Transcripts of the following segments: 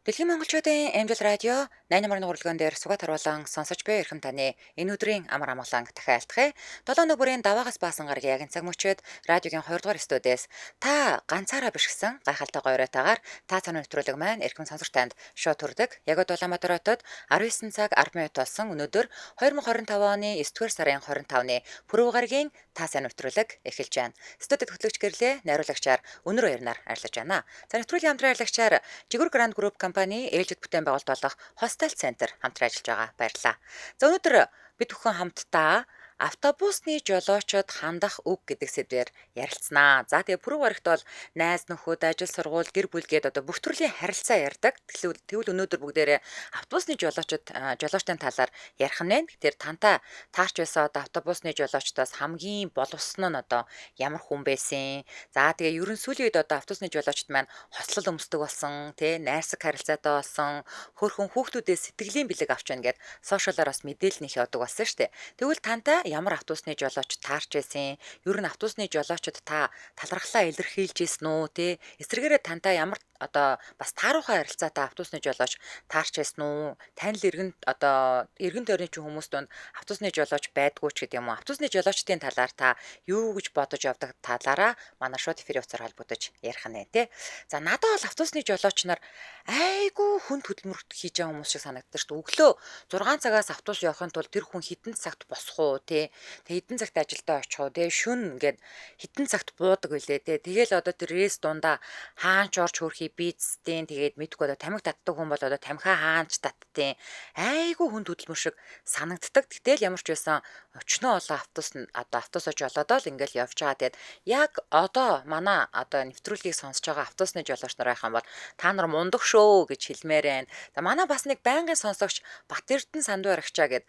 Дэлхийн монголчуудын Амжилт радио 88 урлагийн дээр сугат харуулан сонсож буй эрхэм таны энэ өдрийн амар амгалан дахиалтхыг 7 өнөө бүрийн даваагаас баасан гарагийн яг цаг мөчид радиогийн 2 дугаар студиэс та ганцаараа биш гэсэн гайхалтай гоёройтойгоор та цаана нэвтрүүлэг маань эрхэм сонсогч танд шууд хүрдэг. Яг Улаанбаатар хотод 19 цаг 10 минут болсон өнөөдөр 2025 оны 9-р сарын 25-ны пүрэв гарагийн та сайн нэвтрүүлэг эхэлж байна. Студид хөтлөгч гэрлээ найруулагчаар өнөр баярнаар арилж байна. За нэвтрүүлгийн хамтран арилгачаар Жигүр Гранд Групп компани ээлжид бүтээн байгуулалт болох Hostel Center хамтран ажиллаж байгаа. Баярлалаа. За өнөөдөр бид бүхэн хамтдаа автобусны жолоочод хандах үг гэдэг сэдвээр ярилцсанаа. За тэгээ пүрэв гарагт бол найз нөхөд, ажил сургууль, гэр бүл гээд одоо бүх төрлийн харилцаа ярьдаг. Тэгвэл өнөөдөр бүгдээрээ автобусны жолоочдын талаар ярих нь байна. Тэгэхээр тантай таарч байсан одоо автобусны жолоочдоос хамгийн боловсон нь одоо ямар хүн байсан? За тэгээ ерөн сүүлийн үед одоо автобусны жолоочд маань хослол өмсдөг болсон, тэ найрсаг харилцаатай болсон, хөөрхөн хүүхдүүдээс сэтгэлийн бэлэг авч байна гэд сошиалаар бас мэдээлэл нэх явдаг болсон шүү дээ. Тэгвэл тантай ямар автобусны жолооч таарч байсан? Ер нь автобусны жолоочд та талархлаа илэрхийлж ийсэн үү, тэ? Эсвэргээрээ тантай ямар одоо бас тааруухан харилцаатай автобусны жолооч таарч байсан уу? Танил эргэн тойрны чинь хүмүүс донд автобусны жолооч байдгүй ч гэдэг юм уу? Автобусны жолоочдын талаар та юу гэж бодож явдаг талаараа манай шууд эфирийн утсаар холбогдож ярих нь тэ. За надад бол автобусны жолооч нар айгүй хүнд хөдөлмөрт хийж байгаа хүмүүс шиг санагддаг шүү дээ. Өглөө 6 цагаас автобус явахын тулд тэр хүн хідэн цагт босох уу тэ. Тэг хідэн цагт ажилдаа очих уу тэ. Шүн ингээд хідэн цагт буудаг байлээ тэ. Тэгэл одоо тэр рейс дундаа хаач орж хөрхий бицтэн тэгээд мэдгүй одоо тамхи татдаг хүн бол одоо тамхиа хаач таттیں۔ Айгүй хүнд хөдөлмөр шиг санагддаг. Гэтэл ямар ч байсан өчнөө олон автобусоо жолоодоо л ингээл явж байгаа. Тэгээд яг одоо манай одоо нэвтрүүлгийг сонсож байгаа автобусны жолооч нар байх юм бол та нар мундаг шүү гэж хэлмээр байна. За манай бас нэг байнгын сонсогч Батэрдэн Сандуурагчаа гэд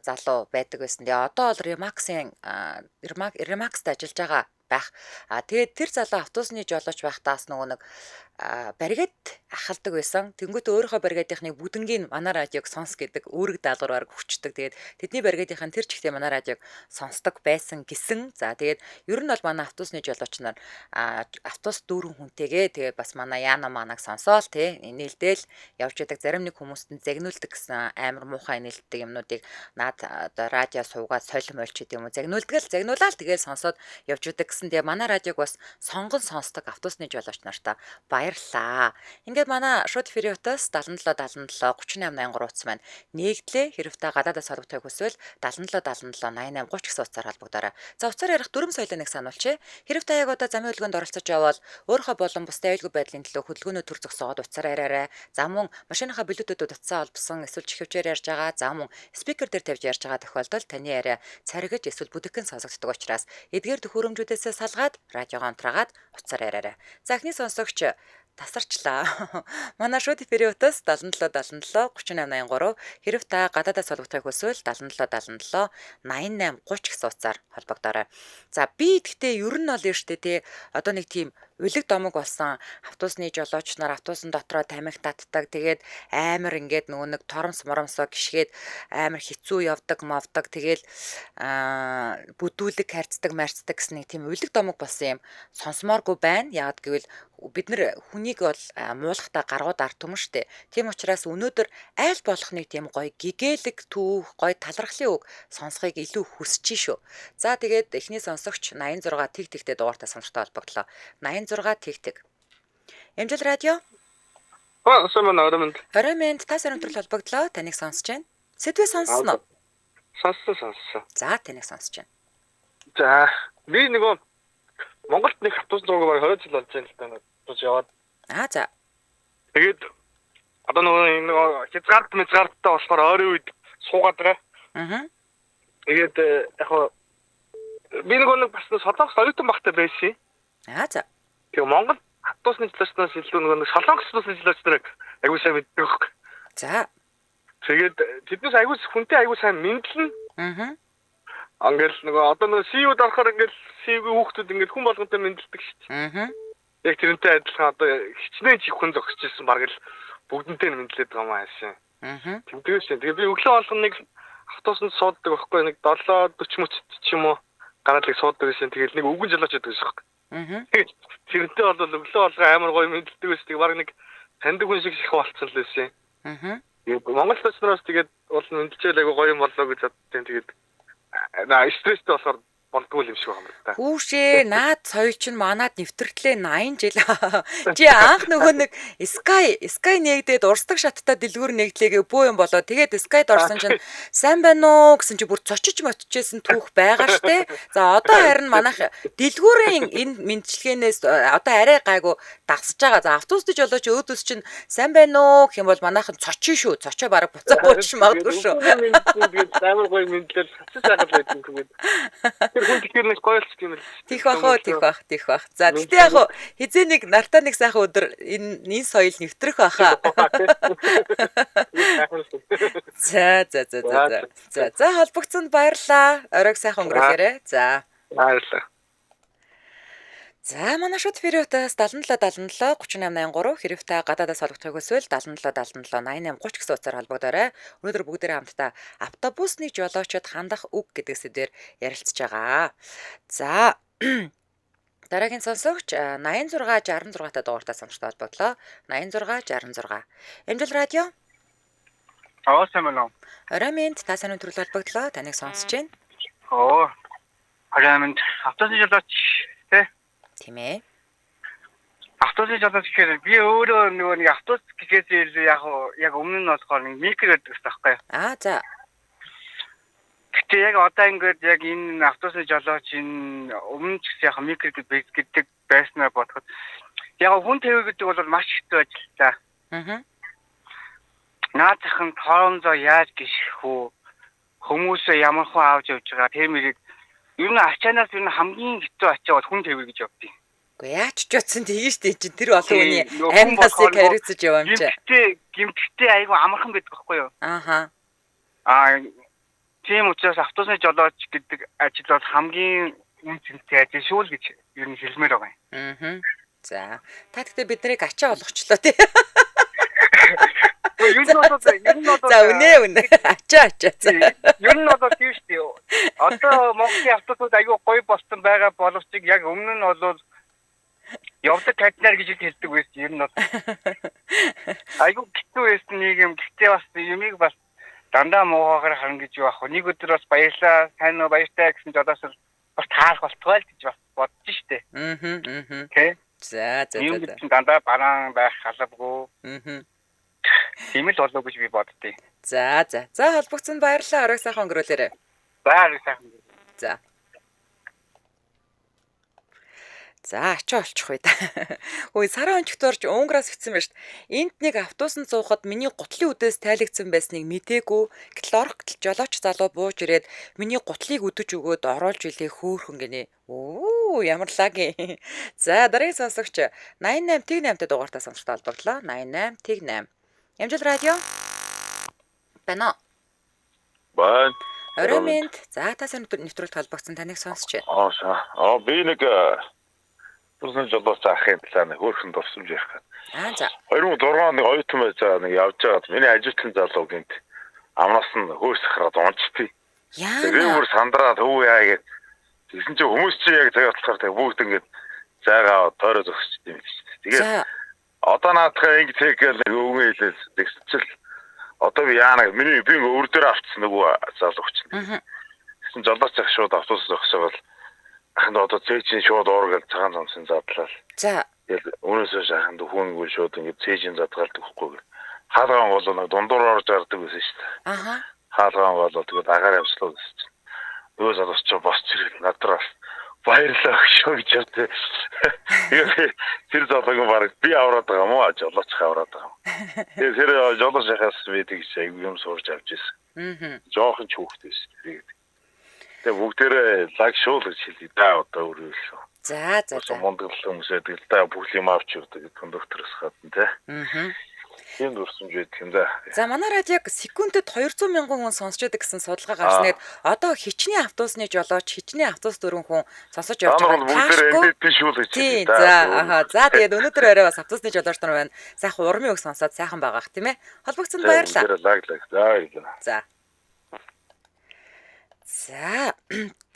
залуу байдаг байсан. Тэгээ одоо бол Remax-д ажиллаж байгаа байх. Тэгээд тэр залуу автобусны жолооч байхдаас нөгөө нэг баригад ахалдаг байсан. Тэнгүүтээ өөрийнхөө баригадынхныг бүгднгийн манай радиог сонс гэдэг үүрэг даалгавраар хүчдэг. Тэгээд тэдний баригадынхаа тэр чигтээ манай радиог сонсдог байсан гэсэн. За тэгээд ер нь бол манай автобусны жолооч нар автобус дүүрэн хүнтэйгээ тэгээд бас манай Яна манаг сонсоол тий нээлтэл явж байдаг. Зарим нэг хүмүүст нь загнуулдаг гэсэн амар муухай нээлттэй юмнуудыг наад одоо радио суугаад солим олч гэдэг юм уу загнуулаад тэгээд сонсоод явж байдаг гэсэн. Тэгээ манай радиог бас сонгон сонсдог автобусны жолооч нартаа баярлалаа. Ингээд манай шууд эфирийн утас 77 77 38 83 утас маань нэгдлээ. Хэрэг та гадаадаас холбогдохыг хүсвэл 77 77 88 30 гэсэн утсаар холбогдоорой. За утсаар ярих дүрм соёлыг нэг сануулъя. Хэрэг та яг одоо замын хөдөлгөөнд оролцож явбал өөрийнхөө болон бусдын аюулгүй байдлын төлөө хөдөлгөөнөө төр зогсоогоод утсаар яриарай. За мөн машиныхаа блютуутад утсаа олбсон эсвэл чихвчээр ярьж байгаа. За мөн спикер дээр тавьж ярьж байгаа тохиолдолд таны яриа царигж эсвэл бүдэгхэн сонсогддог учраас эдгээр төхөөрөмжүүдээс салгаад радиогоо онтраагаад утсаар яриарай. За эхний сонсогч тасарчлаа. Манай шууд эфирийн утас 77 77 38 83 хэрв та гадаадаас холбогдохыг хүсвэл 77 77 88 30 гэсэн утсаар холбогдоорой. За би гэхдээ ер нь бол штэ тий одоо нэг тийм улиг домог болсон автобусны жолооч нар автобусын дотроо тамхи татдаг. Тэгээд амар ингээд нөгөө нэг торомс моромсоо гიშгээд амар хэцүү явдаг мовдаг. Тэгээл бүдүүлэг харьцдаг марцдаг гэсэн нэг тийм улиг домог болсон юм сонсомооргүй байна. Яагад гэвэл бид нар хүнийг бол муулахтаа гаргууд ард түмэн штэ. Тийм учраас өнөөдөр аль болох нэг тийм гоё гэгээлэг түүх, гоё талархлын үг сонсхийг илүү хүсэж шүү. За тэгээд эхний сонсогч 86 тэг тэгтэй дугаартай сонирхтой холбогдлоо. 86 тэг тэг. Амжилт радио. Сумын ороймонд. Ороймонд та сарын төрөл холбогдлоо. Таныг сонсож байна. Сэдвээ сонсноо. Сонссон. За таныг сонсож байна. За би нөгөө Монголд нэг автобус зураг бараг 20 жил болж байна л та автобус яваад. За. Тэгээд одоо нөгөө хязгаарттай болохоор ойрын үед суугаад байгаа. Тэгээд яг би нэг бас солонгос оюутан багтай байсан. За. Тэгээ Монгол автобусны жолоочноос илүү нөгөө солонгос автобусны жолооч нарыг аягүй сайн мэддэг байхгүй. За. Тэгээд тэднээс хүнтэй аягүй сайн мэдлэн. Ангэл нөгөө одоо нөгөө CEO-д орохоор ингээл CEO-гийн хүүхдүүд ингээл хүн болгонтой мэдлдэг шүү дээ. Яг тэрнтэй адилхан одоо хичнээн чиххэн зогсож ирсэн баг л бүгднтэй мэдлээд байгаа маа шин. Тэмдгээс шин. Тэгээ би өглөө болгон нэг автобусанд сууддаг байхгүй нэг 7:40 мөчт ч юм уу гараалыг сууддаг шин. Тэгэл нэг өвгөн жолооч байдаг шин. Тэгээд тэрнтэй бол өглөө болгон амар гоё мэдлдэг байсан. Тэг баг нэг таньдаг хүн шиг их болцсон л байсан. Аа. Монгол төчнөөс тэгээд уул мэдчихэл айгу гоё юм болоо гэж боддیں۔ Тэгээд стресстэй болохоор болдгоо юм шиг байна л да. Хүүшээ, наад соёл чинь манад нэвтрэлээ 80 жил. Чи анх нөгөө нэг Sky нэгдээд урсдаг шаттай дэлгүүр нэгдлээгээ бөө юм болоо. Тэгээд Sky-д орсон чинь сайн байна уу гэсэн чи бүр цочиж мотчихсэн түүх байгаа штэ. За одоо харин манайх дэлгүүрийн энэ мэдчилгээнээс одоо арай гайгүй дагсаж байгаа. За автобус дэж болоо чи өөдөөс чинь сайн байна уу гэх юм бол манайхан цочин шүү. Цочоо бараг буцаа бууч магадгүй шүү. Тэгээд амар гоё мэдлэл цацаж байгаа байсан тэгээд. Тэр хүн тэгэхээр нэг гоё болчих юм л. Тих бах. За тэгтээ яг хизээ нэг нартаа нэг сайхан өдөр энэ соёл нэвтрэх баха. За холбогцсонд баярлаа. Оройг сайхан өнгөрөөрэй. За. Баярлалаа. За манай шууд Фириотаас 77 77 3883 хэрвээ гадаадаас холбогдохыг хүсвэл 77 77 88 30 гэсэн утсаар холбогдоорой. Өнөөдөр бүгдээрээ хамтдаа автобусны жолоочид хандах үг гэдэг сэдвээр ярилцж байгаа. За дараагийн сонсогч 8666 та дугаартаа сонирхтой холбогдлоо. 8666. Эмжил радио. Сайн. Орамент та сайн өдрөл холбогдлоо. Таныг сонсож байна. Орамент автобусны жолооч тийм ээ. Автобусны жолооч гэхээр би өөрөө нөгөө нэг автобус гэхээс яг өмнө нь болохоор нэг микро гэдэг таахгүй. За. Гэтэ яг одоо ингээд яг энэ автобусны жолооч энэ өмнө ч гэсэн яг микро гэдэг байснаа бодоход яг хүн тавь гэдэг бол маш хэцүү ажил та. Наадхан тоонзоо яаж гიშх үү? Хүмүүсээ ямар хүн авч явж байгаа тэрмэрийг ер нь ачаанаас ер нь хамгийн хэцүү ачаа бол хүн тавь гэж явдیں۔ Уу яаж ч утсан тгий штэ чи тэр олон хүний аймнасыг хариуцж яваа юм чи. Гимтгтэй айгу амархан байдаг байхгүй юу? Ааха. Тийм учраас автобусны жолооч гэдэг ажил бол хамгийн үнцэнтэй ажил шүү л гэж ер нь хэлмээр байгаа юм. За та гэхдээ бид нарыг ачаа болгочлоо тий. Ер нь бол за үнэ ачаа. Ер нь бол тийм шүү дээ. Одоо Монголын автобусууд айгүй гоё болсон байгаа боловч яг өмнө нь бол явдаг каднаар гэж хэлдэг байсан. Ер нь бол айгүй хэцүү байсан нэг юм. Гэхдээ бас юмыг бас дандаа муугаар харна гэж яах вэ? Нэг өдөр бас баярлаа, сайн уу баяртай гэсэн жолоос бас таарах болтгой л гэж бас бодож штэ. Окей. За. Юм чинь дандаа бараан байх халавгүй. Тийм л болов гэж би боддیں۔ За холбогцсон баярлалаа. Оройг сайхан өнгөрөөлөөрэй. За. За ачаа олчих бай та. Хөөе сарын онцгторч Унграас битсэн байна шүү дээ. Энд нэг автобусанд суухад миний гутлын үдээс тайлагдсан байсныг мдээгүй. Гэтэл орох гэтэл жолооч залуу бууж ирээд миний гутлыг өдөж өгөөд оруулж илээ хөөхөн гинэ. Оо ямар лаги. За дараагийн сонсогч 88-8 та дугаартаа сонсогтой холбогдлоо. 88-8. Эмжил радио. Бано. Байн. Оромент. За та сайн нэвтрүүлэлт холбогдсон таныг сонсч байна. Би нэг Турсан жолооч ахын талаар хөөрхөн дурсамж ярих гэдэг. За. 2006 оны оюутан байж байгаа нэг явж байгаад миний ажилтны залуу гинт амнаас нь хөөс хараад унцтыг. Би бүр сандраад хөө яа гэж тэгсэн чинь хүмүүс чи яг цагаат болохоор тэг бүгд ингэж зайгаа тойроо зогсчих юм гэж. Тэгээд одоо наадхаа ингэ тэгэл нэг өвгөн хэлээс тэгсчил одоо би яана миний би өөр дээр авчихсан нөгөө залууч. Тэгсэн жолооч ах шууд автобус зогсоогол аханд одоо цээжин шууд уурgal цагаан цамсын задлал. За. Тэгэл өнөөсөө шаханд хүүнгүүл шууд ингэ цээжин задгаалдаг хөхгүй. Хаалгаан бол нэг дундуур орж гардаг байсан шүү дээ. Аха. Хаалгаан бол тэгээд агаар амслаа гэсэн чинь. Өө залууч босч ирэл надраас баярлалаа шүү гэж явдээ. Тэр залууг баг би аваад байгаа мó жолооч аваад байгаа. Тэгээд тэр жолооч хаас би тэгж юм сурч авч ирсэн. Жохон ч хүүхдээс тэгээд бүгдээрээ лаг шуул гэж хэлээ да одоо өөрөө л шүү. За. Монголын хүмүүсээ тэгэл да бүх юм авч явдаг кондуктороос гадна те. Тийм дурсамж байдаг юм да. За манай радиог секундэд 200,000 хүн сонсч байдаг гэсэн судалгаа гарснаад одоо хичнээн автобусны жолооч хичнээн автобус дөрвөн хүн сонсож явж байгаа. Бүгдээрээ MVP шуул гэж хэлээ да. За тэгээд өнөөдөр орой бас автобусны жолооч нар байна. Сайхан урмын үг сонсоод сайхан байгаа х тийм ээ. Холбогцсонд баярлалаа. За. За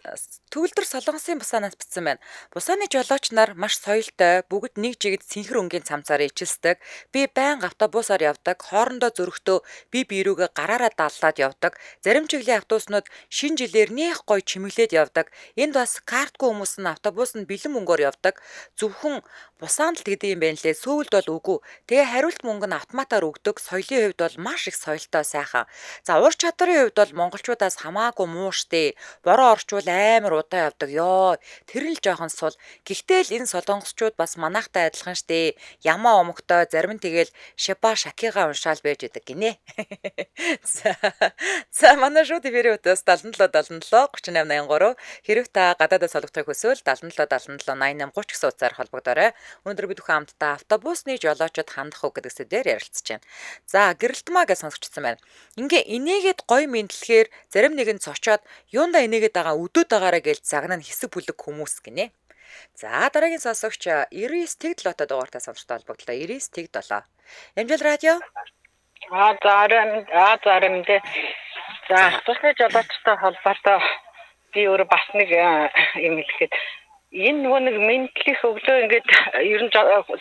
Төгөлдөр Солонгосын Бусанаас бичсэн байна. Бусааны жолооч нар маш соёлтой, бүгд нэг жигд синхэр өнгийн цамцаар ичилсдэг. Би байнга автобусаар явдаг, хоорондоо зөрөгтөө би биерүүгээ гараараа даллаад явдаг. Зарим чиглийн автобуснууд шинэ жилээр нэх гоё чимэглээд явдаг. Энд бас картгүй хүмүүс нь автобус нь бэлэн мөнгөөр явдаг. Зөвхөн Бусаанд л тэгдэг юм байна лээ. Сөүлд бол үгүй. Тэгээ хариулт мөнгө нь автоматар өгдөг. Соёлын хувьд бол маш их соёлтой сайхан. За ур чадварын хувьд бол монголчуудаас хамаагүй муу штэ. Бороо орчвол амар удаа явдаг ёо. Тэр нь л жоохон сул. Гэхдээ л энэ солонгосчууд бас манайхтай адилхан штэ. Ямаа омогтой зарим нь тэгэл Шиба Шакига уншаал байж идэг гинэ. За манай шууд эфирийн үтээс 77 77 3883 хэрэг та гадаадаас солигдохыг хүсвэл 77 77 88 30 гэсэн утсаар холбогдорой. Өнөөдөр бид бүхэн хамтдаа автобусны жолоочод хандах үг гэдэг сэдвээр ярилцж байна. За гэрэлтмаа гэж сонсогдсон байна. Ингээ инээгээд гоё мэдлэхээр зарим нэг нь цочоод юунда инээгээд байгаа өдөөд байгаараа гэж загнаа хэсэг бүлэг хүмүүс гинэ. За дараагийн сонсогч 99 тэг 7 дугаартай сонсогтой холбогдлоо. 99 тэг 7. Эмжил радио. Заримдээ за автобусны жолоочтой холбоотой би өөрөө бас нэг юм хэлэхэд энэ нэг мэдлэх өглөө ингээд ер нь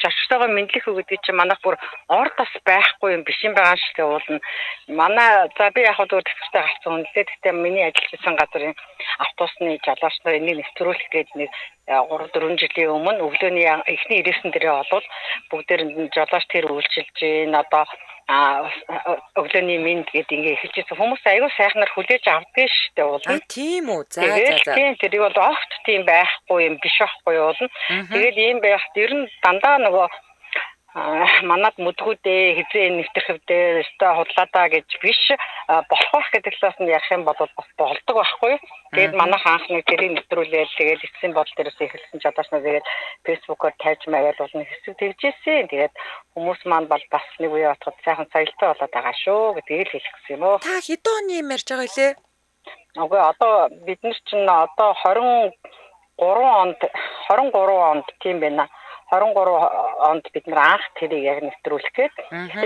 зочдтойгоо мэдлэх өгдөг чинь манайх бүр орд бас байхгүй юм биш юм байгаа шүү дээ уулна. Манай за би яг хөө төвчтэй гарсан үнэлээ. Гэхдээ миний ажилласан газрын автобусны жолооч нар энийг нэвтрүүлэх гээд нэг 3-4 жилийн өмнө өглөөний эхний ирээсэн дээрээ олвол бүгдээр жолооч тэр үйлчилж гин одоо өглөөний минь гэдэг ингээ эхэлжсэн хүмүүс аягүй сайхнаар хүлээж авдаг шүү дээ уулна. Тийм үү. За. Тэр бол огт тийм байхгүй юм биш байхгүй уулна. Тэгээд ийм байхад ер нь дандаа нөгөө манад мүдгүүдээ хизээ нэвтрэхвдээ өстой худлаадаа гэж биш болох гэдэг талаас нь ярих юм бол бас болдог байхгүй. Тэгээд манайх анхны тэрийг нэвтрүүлээл тэгээд эцсийн бодол дээрээс эхэлсэн жолооч нар тэгээд фэйсбүүкээр тайлж магаад болно хэсэг тэгжээсэн. Тэгээд хүмүүс маань бол бас нэг үе отоход сайхан соёлтой болоод байгаа шүү гэдгийг л хэлэх гэсэн юм уу. Та хэдэн оны юм ярьж байгаа илээ? Үгүй одоо бид нар чинь одоо 23 онд тийм байна. 23 онд бид нар анх тэрийг яг нэвтрүүлэх гээд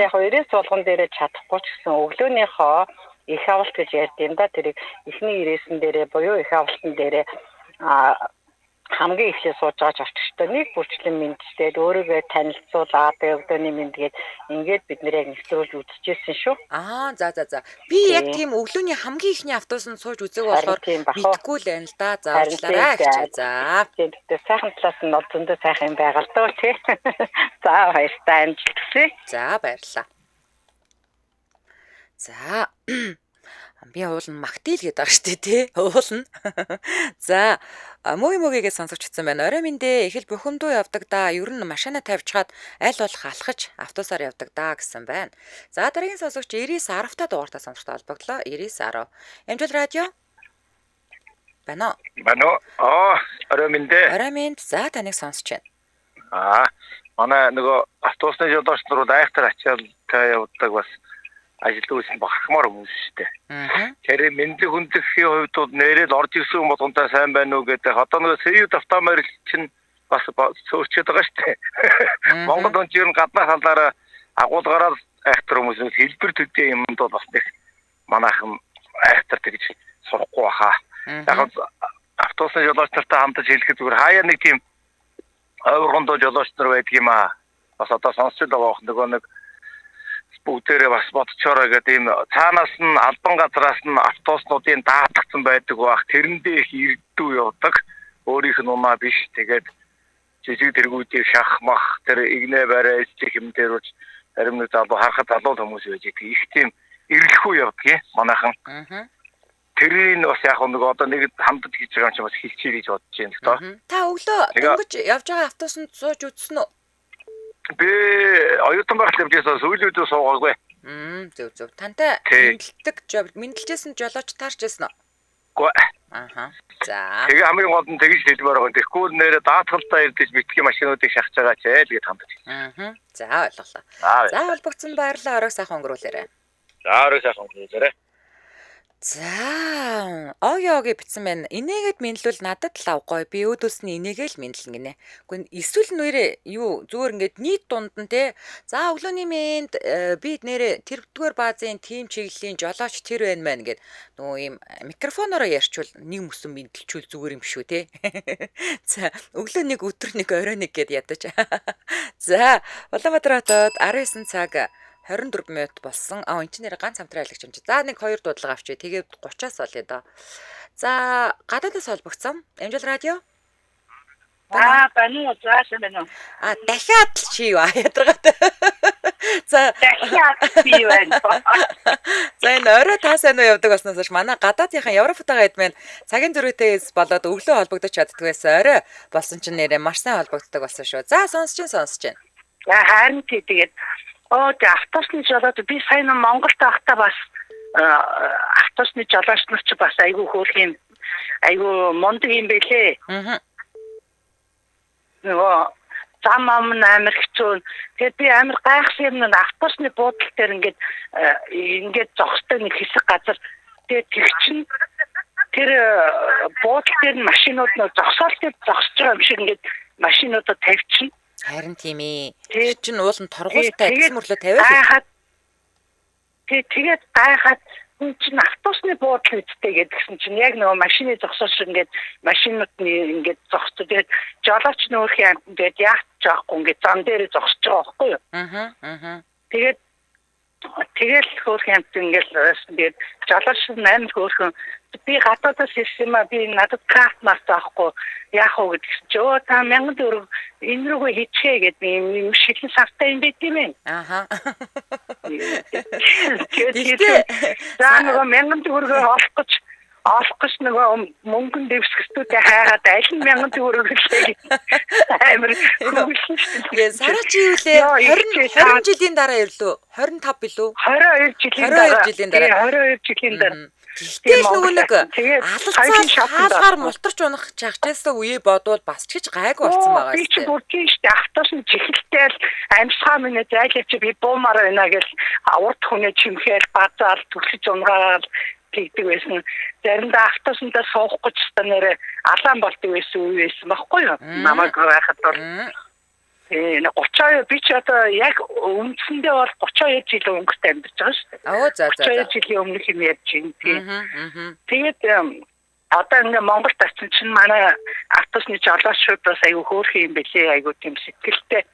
яг 90 суулган дээрээ чадахгүй ч гэсэн өглөөнийхөө их авалт гэж ярьдیں۔ Да тэрийг эхний ирээсэн дээрээ буюу их авалтан дээрээ хамгийн эхлээ сууж байгаа очигчтой нэг бүрчлэн мэдчихэд өөрийгөө танилцуулаад өглөөний мэндгээд ингээд бид нэр яг нэвтрүүлж үзчихсэн шүү. За. Би яг тийм өглөөний хамгийн ихний автобусанд сууж үзег болохоор мэдгүй л байна л да. За уучлаарай гэж. За. Тэгээд сайхан талаас нь бол зөндөө сайхан юм байгаа л дөө тий. За баяртай амжилт. За баярлалаа. За би уулна Мактил гэдэг байгаа шүү дээ тий. Уулна. За мөгийг сонсогчдсан байна. Орой минь их л бухимдуу явдаг да. Ер нь машина тавьчихад аль болох алхаж автобусаар явдаг да гэсэн байна. За дараагийн сонсогч 99-10 дугаартай сонсогтой холбогдлоо. 99-10. Эмжил радио. Бано. Орой минь. Орой минь. За таныг сонсож байна. Манай нөгөө автобусны жолооч нар айхтар ачаал явдаг бас ажил үйлс бахархмаар хүмүүс шүү дээ. Тэр мэдлэг хүндэтгэхийн хувьд бол нэрэл орж ирсэн хүн болгонтой сайн байна уу гэдэг. Одоо нөгөө СЮ автомобиль чинь бас цөөрчөд байгаа шүү дээ. Монгол хүн чинь гаднаа халаараа агуулгаараа айхтар хүмүүс хэлбэр төдий юмд бол бас нэг манайхан айхтар гэж сурахгүй баха. Яг автобусны жолооч нартай хамтаж хэлэхэд зүгээр хаяа нэг тийм ойргондоо жолооч нар байдаг юм аа. Бас одоо сонсч байгаа нөгөө нэг бүгдээрээ бас бодцоороо гэдэг ийм цаанаас нь албан газраас нь автобуснуудын даатгсан байдаг бах тэрэндээ их ирдүү явдаг өөрийнх нь унаа биш тэгээд жижиг тэргүүдийг шахмах тэр игнэ барай эцэг юм дээр уж зарим нэг залуу харахад залуу хүмүүс байж их тийм ирлэхгүй явдаг манайхан тэрийг бас яг нэг одоо нэг хамтд хийж байгаа юм чи бас хэлчихье гэж бодож байна л доо. Та өглөө дөнгөж явж байгаа автобусанд сууж үзсэн үү? Би оюутан байхад явжсэн сүүлүүдээ суугаагүй. Зөв. Тантай мэдлэжсэн жолооч таарч байсан уу? Үгүй. За. Тэгээ хамгийн гол нь тэгж хэлмээр байгаа. Тэгэхгүй нэрээ даатгалтай ирдэж битгий машинуудыг шахаж байгаа ч ээ тэгээд хамтаж. За ойлголоо. За холбогдсон баярлалаа. Оройг сайхан өнгөрүүлээрэй. За оройг сайхан өнгөрүүлээрэй. За, оёогийн бичсэн байна. Инээгээд мэдлвэл надад л авгой. Би өөдөөсний инээгээл мэдлэн гинэ. Гэхдээ эсвэл нэрээ юу зүгээр ингээд нийт дунд нь те. За, өглөөний мэнд би нэрээ тэрвдүгээр баазын тим чиглэлийн жолооч тэр байна мэн гэд нөгөө ийм микрофонороо ярьчвал нэг мөсөн мэдлчүүл зүгээр юм биш үү те. За, өглөө нэг өдөр нэг орой нэг гэд ядаж. За, Улаанбаатар хотод 19 цаг 24 минут болсон. Энд чинь нэр ганц хамтран айлгч юм чи. За нэг 2 дуудлага авчи. Тэгээд 30-аас болъё доо. За гадаадаас холбогдсон. Амжил радио. Бани заасан байна. Дахиад л чи юу ядаргаад. За дахиад би байна. За энэ орой та сайн уу явдаг болсноос хойш манай гадаадынхаа Европтойгоо эдмэн цагийн зөрүүтээс болоод өглөө холбогдож чаддаг байсан. Орой болсон чинь нэрээ маш сайн холбогддог болсон шүү. За сонсож байна. Харин тэгээд автобусны жолооч би сайн Монголд байхдаа бас автобусны жолооч нар ч бас айгүй хөөх юм. Айгүй мундаг юм бэлээ. Нөгөө зам амар хэцүү. Тэгээд би амар гайхсан юм автобусны буудлын дээр ингээд зогсдог нэг хэсэг газар. Тэгээд тэгчин тэр буудлын дээр машинууд нөө зогсоол дээр зогсож байгаа юм шиг ингээд машинуудаа тавьчихна. Харин тийм ээ. Тэр чинь уулын торгуултай адилхан мөрлөө тавиал. Тэгээд гайхаад энэ чинь автобусны буудлын үсттэй гэдгсэн чинь яг нөгөө машины зогсоо шиг ингээд машинууд ингээд зогсдог. Тэгээд жолооч нөөрхийн амт ингээд яах жаахгүй ингээд зам дээр зогсож байгаа байхгүй юу? Тэгээд хөөрхийн амт ингээд жолооч амар хөөрхөн би гадаадаас ирсэн би надад крафт марк авахгүй яах вэ гэдгсэн чи та 1000 төгрөг энэ рүүгээ хийчихээ гэдэг юм шилэн савтай юм байт юм ээ. Тэгээд нөгөө 1000 төгрөгөө олох гэж нөгөө мөнгөн дэвсгчдүүдээ хайгаад аль нь 1000 төгрөг гэлээ амар хөвгөлсөн шүү дээ. Сараа чи юу лээ 20 жилийн дараа ирлээ 25 билүү 22 жилийн дараа Гэтэл нөгөө нэг алцаа хаалгаар мултарч унах чагчаасаа үе бодвол бас ч гэж гайгүй болсон байгаа юм. Би ч бүрдийн штэ автоос нь чихэлтэй л амьсгаа минь зайлаач би буумаар байна гэж урд хүнээ чимхээр базаал түлхэж унгаад тэгдэг байсан. Заримдаа автоосондоо суух гэж станараа алаан болдог байсан үе байсан байхгүй юу? Намайг байхад бол 32 би ч одоо яг үндсэндээ бол 32 жилийн өнгөтэй амьдарч байгаа шүү дээ. 32 жилийн өмнөх юм ярьж байна. Тэгээд одоо ингээ Монголд очсон чинь манай автобусны жолоочууд бас аягүй хөөрхөн юм бэлээ. Аягүй тийм сэтгэлтэй.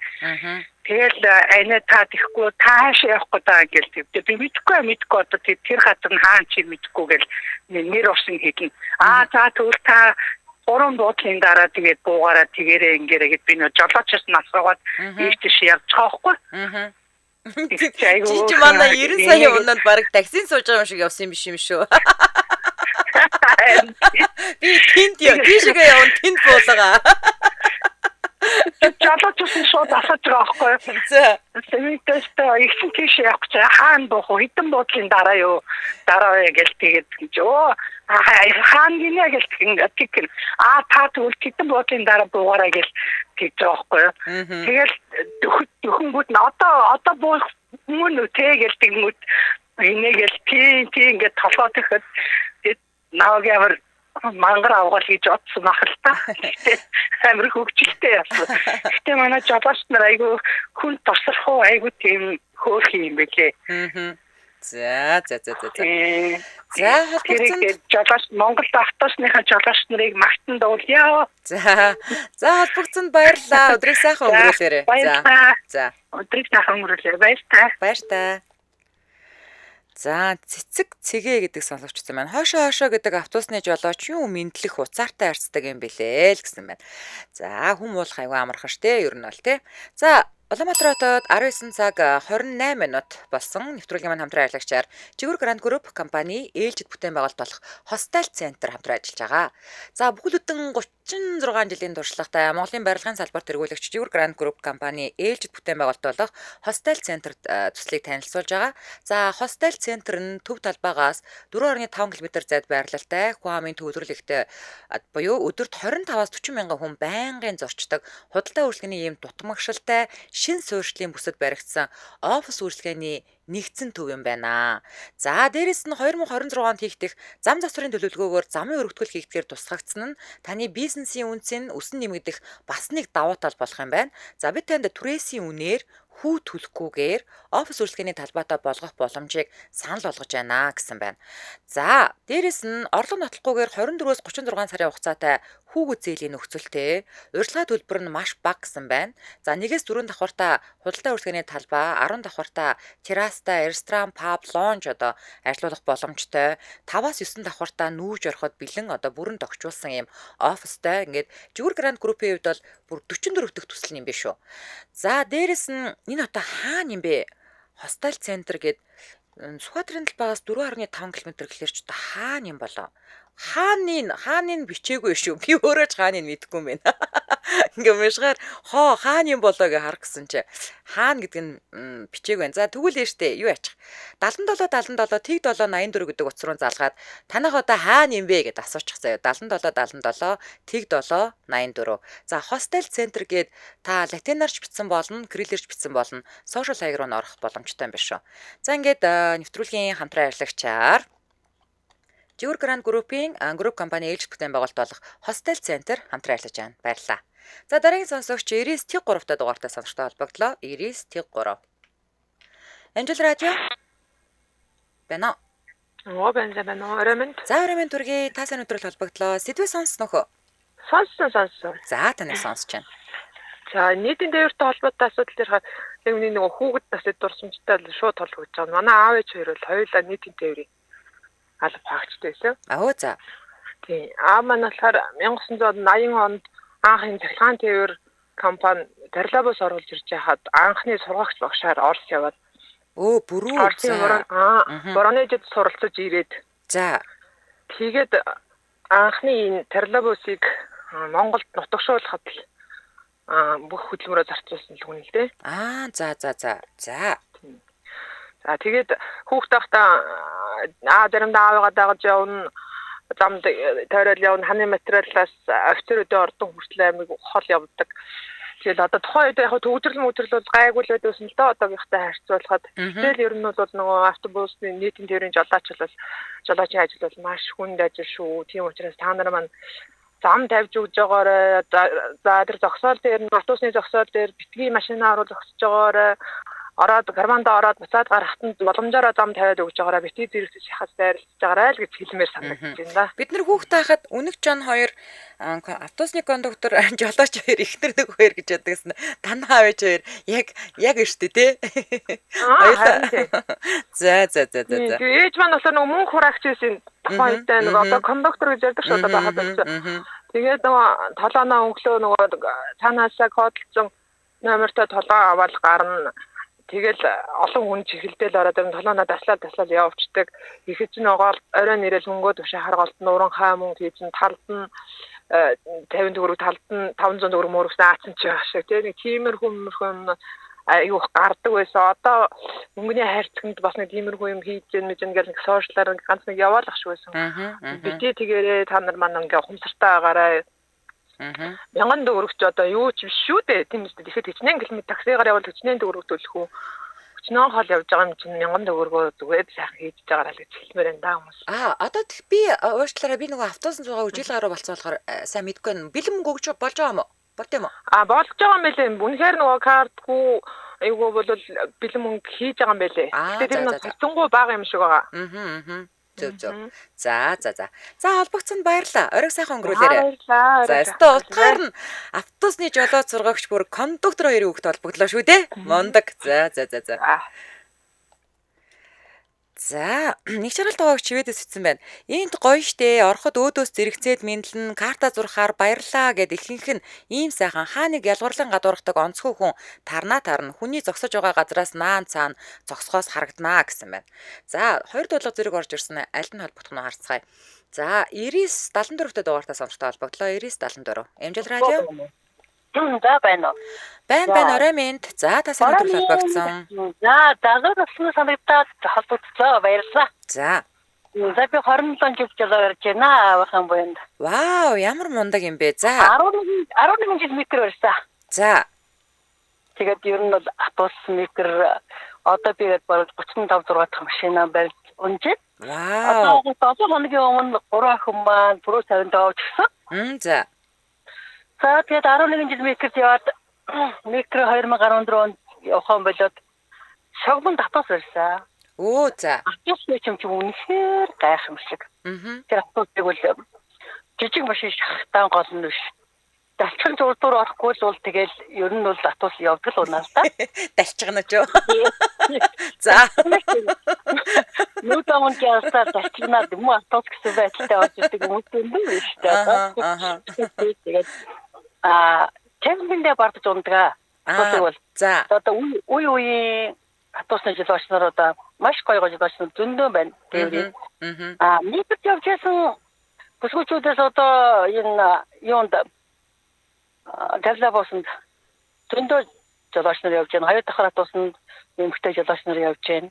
Тэгэл айна та тэхгүй тааш явахгүй даа гэл тэгвдээ. Би мэдгүй одоо тэр хатан хаан чи мэдгүй гэл нэр усан хийдэн. За түр та 3 буудлын дараа тэгээд буугаараа тэгэрээ ингээрээ гэд би нөө жолоочоос насгаад ийш явж байгаа байхгүй. Чи манай 90 сая өмнөд баг таксин сууж байгаа юм шиг явсан юм биш юм шүү. Би тийшгээ явна тэнд буулгаа. Жолоочоос шууд асууж байгаа байхгүй. Тэгээд ихсэн тийш явах гэж хаан буух хэдэн буудлын дараа юу гэл тэгээд хаан гинэ гэл тэгэн та тэгвэл хэдэн буудлын дараа буугаараа гэл тэгж байгаа байхгүй. Тэгэл дөхөнгүүд нь одоо буух мөн үү тэгэл тэгмүүд инээгээл тийм ингээд толгой тэгэхэд нааг ямар мангар авгал гэж бодсон ах л та. Амар хөвгчлээ яасан. Гэтэ манай жолооч нар айгүй хүн тосрох айгүй тийм хөөх юм бэлээ. За. За холбогдсон жолооч Монголд автобусныхаа жолооч нарыг магтан дуулъя. За холбогдсонд баярлалаа. Өдрийг сайхан өнгөрүүлээрэй. За. Өдрийг сайхан өнгөрүүлээрэй. Баяр та. За цэцэг цэгээ гэдэг сонсогчсон байна. Хоошоо гэдэг автобусны жолооч юу мэдлэх уцаартай харцдаг юм бэлээ л гэсэн байна. За хүм уулах аюу амархан штэ ер нь бол тий. За Улаанбаатар хотод 19 цаг 28 минут болсон. Нэвтрүүлгийн маань хамтран ажиллагчаар Жигүүр Гранд Групп компани ээлжид бүтээн байгуулалт болох Хостел Центр хамтран ажиллаж байгаа. За бүхэлдэн 36 жилийн туршлагатай Монголын барилгын салбарт эргүүлэгч Жигүүр Гранд Групп компани ээлжид бүтээн байгуулалт болох Хостел Центр төслийг танилцуулж байгаа. За Хостел Центр нь төв талбайгаас 4.5 км зайд байрлалтай хүн амын төвлөрөлтөд буюу өдөрт 25-аас 40 мянган хүн байнгын зорчдог худалдаа үйлчлэгийн ийм дутмагшилтай шин суурьшлийн бүсэд баригдсан офис үйлчилгээний нэгдсэн төв юм байна. За дээрэс нь 2026 онд хийгдэх зам засварын төлөвлөгөөгөөр замын өргөтгөл хийгдэхээр тусгагдсан нь таны бизнесийн үнцийг өсөн нэмэгдэх бас нэг давуу тал болох юм байна. За бид танд түрээсийн үнээр хүү төлөхгүйгээр офис үйлчилгээний талбайтай болгох боломжийг санал болгож байна гэсэн байна. За дээрэс нь орлого нотлохгүйгээр 24-өөс 36 сарын хугацаатай хүүгүүд зээлийн нөхцөлтэй урьдчилгаа төлбөр нь маш бага гэсэн байна. За 1-4 давхартай худалдаа үйлчилгээний талбай, 10 давхартай террастай, ресторан, паб, лонж одоо ажиллах боломжтой, 5-9 давхартай нүүж ороход бэлэн одоо бүрэн тохижуулсан юм офистой. Ингээд Жигүүр Гранд группийн хувьд бол бүр 44 дэх төсөл юм биш үү. За дээрэс нь энэ одоо хаана юм бэ? Хостел центр гээд Сүхбаатарын талбайгаас 4.5 км гэхэлэр ч одоо хаана юм болоо? Хааныг бичээгүй шүү. Би өөрөө ч хааныг мэдэхгүй юм байна. Ингээ мышгаар хаана юм болоо гэж харах гэсэн чи хаана гэдэг нь бичээгүй байна. За тэгвэл штэ юу яачих? 77 тэг 784 гэдэг утас руу залгаад танах одоо хаана юм бэ гэд асуучих заяа. 77 тэг 784. За хостел центр гээд та латинарч бичсэн болно, кириллэрч бичсэн болно. Сошиал хаяг руу орох боломжтой юм биш үү? За ингээд нэвтрүүлгийн хамтран ажиллагчаар Жигүүр Гранд группийн групп компани ээлж бүтээн байгуулалт болох Хостел Центр хамтран ажиллаж байна. Баярлалаа. За дараагийн сонсогч 99-3 та дугаартай сонсогчтой холбогдлоо. 99-3. Амжилт радио. Бэнэ. Бэнэ. Ороймент. За ороймент түргээ та сайн өдрөл холбогдлоо. Сэдвээ сонссноо хөө? Сонссон. За таныг сонсож байна. За нийтийн дээртэй холбоотой асуудал дээр нэг хүүхэд насны дурсамжтай шууд толгойж байгаа. Манай аав ээж хоёр бол хоёулаа нийтийн дээрийн алба хаагчтай байсан. За. Тийм. Аав маань болохоор 1980 онд анхны цахилгаан тээвэр компани Тарлабос оруулж ирж байхад анхны сургагч багшаар Орос яваад бүрүү. Воронежид суралцаж ирээд. За. Тэгээд анхны энэ Тарлабосыг Монголд нутагшуулахад бүх хөдөлмөрөөр зарцуулсан л хүн л дээ. За. За тэгээд хүүхд тахта заримдаа аваагаа дагаж явна, замд тойрол явна, ханы материалаас офицеруудын ордон хүртэл амиг хол явдаг. Тэгээд одоо тухайн үед яг төвөдрөл бол гайгүй л байдсан л доо одоогийнхтай харьцуулахад. Тэгэл ер нь бол нөгөө автобусны нийтийн тээврийн жолоочийн ажил бол маш хүнд ажил шүү. Тийм учраас та нар маань зам тавьж өгж байгаарай. За тэр зогсоол дээр нь автобусны зогсоол дээр битгий машинаа оруулах зогсож байгаарай. Ороод гарманда ороод буцаад гарахтанд боломжоор зам тавиад өгж байгаараа битгий зэрэгцэж шахаж дайрлаж байгаарай л гэж хэлмээр санагдаж байна. Бид нар хүүхдээ хахад Үнэг Жон 2 автобусны кондуктор жолооч 2 ихнэр нэг 2 гэж ядагсан. Танаа аваач 2 яг штэ тий. За. Ээж маань болохоор нөгөө мөн хураагч байсан тухайтай нөгөө одоо кондуктор гэж ярьдаг шүү одоо байхад байна. Тэгээд нөгөө толооноо өглөө нөгөө цаанаасаа кодолцсон номертой толгой аваад гарна. Тэгэл олон хүн чихэлдэл ороод юм толооноо таслал явуулцдаг. Ихэд ч нөгөө оройн нэрэл мөнгөө төвшө харгалт нууран хаа мөнгө хийсэн талд нь 50 төгрөг талд нь 500 төгрөг мөрөсөн аацсан ч шиг тийм нэг тиймэрхүү юм аюух гардаг байсан. Одоо мөнгөний хайрцагт бас нэг тиймэрхүү юм хийж гэн гэж нэг сошиалаар ганц нэг яваалах шүү байсан. Битээ тэгээрээ та нар маань ингээ ухамсартай байгаарай. 1000 төгрөгч одоо юу ч биш шүү дээ. Тийм үстэй. Тэгэхэд хичнээн км таксигаар явбал хичнээн төгрөг төлөх үү? Хичнээн хол явж байгаа юм чинь 1000 төгрөгөөр зүгээр сайхан хийж байгаараа л гэж хэлмээр энэ даа хүмүүс. Одоо би уучлаарай би нөгөө автобусын цугаа үжил гараа болцсон болохоор сайн мэдэхгүй байна. Бэлэн мөнгө өгч болж байгаа юм уу? Болт юм уу? Болж байгаа юм байлээ. Үнэхээр нөгөө картгүй айгуу бол бэлэн мөнгө хийж байгаа юм байлээ. Тэгээд тэр нь цэцэнгуй бага юм шиг байгаа. Зөв. За. Холбогцсонд баярлаа. Оройг сайхан өнгөрүүлээрэй. Баярлалаа. За, утгаар нь автобусны жолооч сургагч бүр кондуктор хоёрын хүүхд холбогдлоо шүү дээ. Мондог. За. За, нэг чаргалт байгааг чивээдээс бичсэн байна. Энд гоё штэ. Ороход өөдөөс зэрэгцээд мэдлэн карта зурхаар баярлаа гэд ихэнх нь ийм сайхан хааныг ялгуурлан гадуурхдаг онцгой хүн тарна хүний зогсож байгаа газраас наан цаана зогсохоос харагданаа гэсэн байна. За, 2 дуулга зэрэг орж ирсэн аль нь холбогдох нь харцгаая. За, 99-74 та дугаартай сонсогтой холбогдлоо. 99-74. Амжилт радио. За байна уу. Байна ороймент. За та сайн өдрөл холбогдсон. За дагуу насны санагдаад холбогдсон баярлалаа. За. За би 27 жил жолоо ярьж байна авах юм байна. Вау ямар мундаг юм бэ. За. 11 жил метр барьсан. За. Тэгээд ер нь бол автобус микр одоо бигээд бараг 35 6 дахь машина барьж унжээ. Вау. Одоо 7 хоногийн өмнө 3 охин маань пүрүү 55 гэсэн. За. За тэгээд 11 жил микрт яваад микро 2014 онд явах болоод шогмонд автобус барьсан. Оо за. Автобусны юм чи үнэхээр гайхамшиг. Тэр автобусыг бол жижиг машин шахтаан гол нь биш. Далчин зурдуур орохгүй л бол тэгэл ер нь бол автобус явдаг л унаа л да. Далчгана ч. За. Нүд амын ястаа далчгнаа юм автобус гэсэн байдалтай болж ирдэг хүмүүс юм биш үү? Тэгээд темпэндээ бардаж ундаг. Автобусыг бол. За. Одоо үе автобусны жилочноор одоо маш гоё жилочноор зөндөө байна. Тэгээд нийтэд явж ясан бүсгүүчүүдээс одоо энэ юунд Галлабоснд зөндөө жилочноор явж байна. Хоёр дахь автобусанд нэмэгтэй жилочноор явж байна.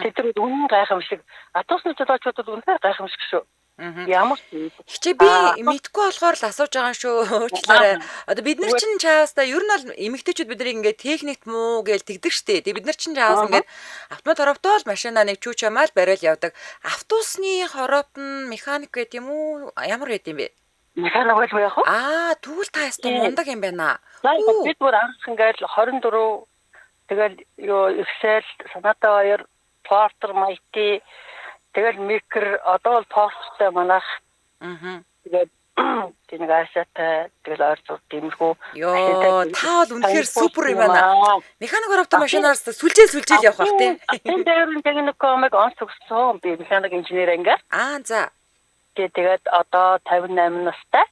Тэд үнэн гайхамшиг. Автобусны жилочнууд үнэхээр гайхамшиг шүү. Ямар чи би мэдгүй болохоор л асууж байгаа шүү. Уучлаарай. Одоо бид нар чинь чаастаа ер нь бол эмэгтэйчүүд биднийг ингээд техникт муу гэж тэгдэг штэ. Тэг бид нар чинь чаас ингээд автомат хороптоо л машина нэг чүүчамаал барайл явдаг. Автобусны хоропт нь механик гэдэг юм уу? Ямар байд юм бэ? механик байх уу? Тэгвэл та ястаа мундаг юм байна. Бид бүр анх ингээд 24 тэгэл юу Excel, Sonata 2, Porter Mighty тэгэл микр одоо бол Porter манах. Тэгээд тэнэг асатай тэгэл орцоо тиймэрхүү. Та бол үнэхээр супер юм байна. Механик хороптоо машинаар сүлжээл явах бах тий. Энэ дээр нь техникомыг онц өгсөн би механик инженер ингээ. За. Тэгээд одоо 58 настай.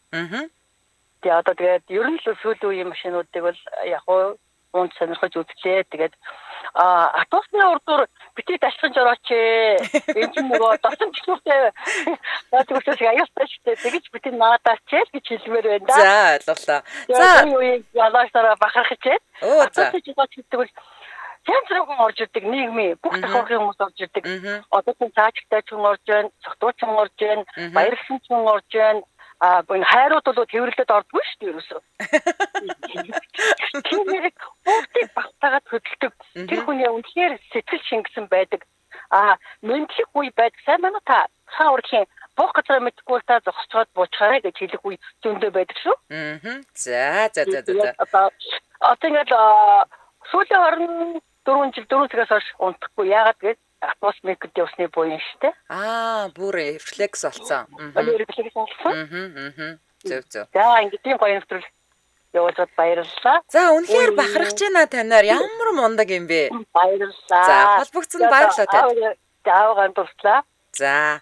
Тэгээд одоо тэгээд ер нь л сүүлийн үеийн машинуудыг бол яг уу унд сонирхож үзлээ. Тэгээд автобусны урдуур бити дашхан жорооч энэ ч нөгөө досон чөлөөтэй тэгвэл аяастай шүү дээ. Тэгэж бити наадаач гэж хэлмээр байна да. За ойлголоо. За үеийн ялаасаараа бахарх гэж. За жолооч гэдэг бол янзрын орж ирдэг нийгмийн бүх тохиолын хүмүүс орж ирдэг. Одоо ч цааштай ч хүн орж байна, цогтууч хүн орж байна, баярсан ч хүн орж байна. Энэ хайрууд бол тэрвэрлээд ордгүй шүү дээ ерөөсөө. Тиймэрэг бүгдийг багтаагаад хөдөлдөг. Тэр хүний үнэхээр сэтгэл шингэсэн байдаг. Мэдлэг үе байдаг. Сайн байна та. Хаа буух газар мэдгүй та зогсчоод буучгаарай гэж хэлэх үе зөндөө байдаг шүү. За. Одоо ингээд сүүлийн 4 цагаас хойш унтахгүй. Яагаад гэвэл автобус микрт явсны буян штэ. Бүр рефлекс болсон. Рефлекс болсон. Зөв. За ингээд тийм гоё нэвтрүүл явуулаад баярлалаа. За үнэхээр бахархаж байна танаар ямар мундаг юм бэ? Баярлалаа. За холбогдсон баярлалаа танд. Заавал дурслаа. За.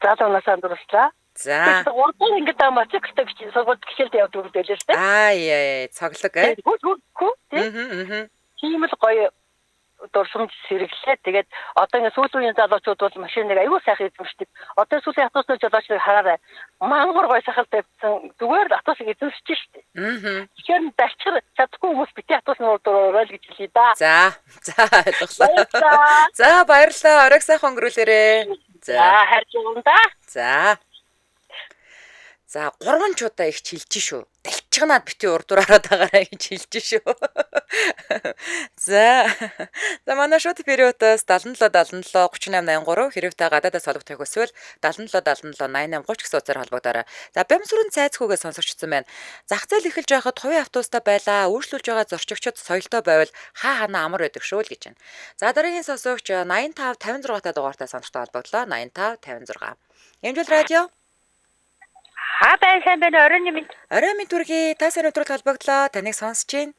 Заавал дурслаа. За. Урдаа ингээд мотоциклтай сургууль гişэлд явдаг үлдээлээ штэ. Цоглог ээ. Тийм л гоё дурсамж сэргэлээ. Тэгээд одоо ингэ сүүлийн үеийн залуучууд бол машиныг аюул сайхан эзэмшдэг. Одоо сүүлийн автобусны залуучууд хараарай. Мангар гоё сайхан тавьсан. Зүгээр л автобусыг эзэмшиж штэ. Тэгэхээр дашчир чадахгүй хүмүүс бити автобусны урдуур орол гэж хэлье да. За ойлголоо. За баярлалаа. Оройг сайхан өнгөрүүлээрэй. За харж байна да. За 3 чудаа их чилж шүү. Далчгнаад бити урдуураад байгаарай гэж хэлж шүү. За манай шууд периодоос 77 77 3883 хэрэг та гадаадаас холбогдох хүсвэл 77 77 88 30 гэсэн утсаар холбогдорой. За Бямсүрэн цайцгүйгээ сонсогчсон байна. Зах зээл эхэлж байхад хувийн автобустай байлаа. Өөрчлүүлж байгаа зорчигчид соёлтой байвал хаа амар байдаг шүү л гэж байна. За дараагийн сонсогч 85 56 та дугаартай сонсогчтой холбогдлоо. 85 56. Эмжил радио. Сайн байна. Орой минь түргий та сайн өдрөд холбогдлоо. Таныг сонсож байна.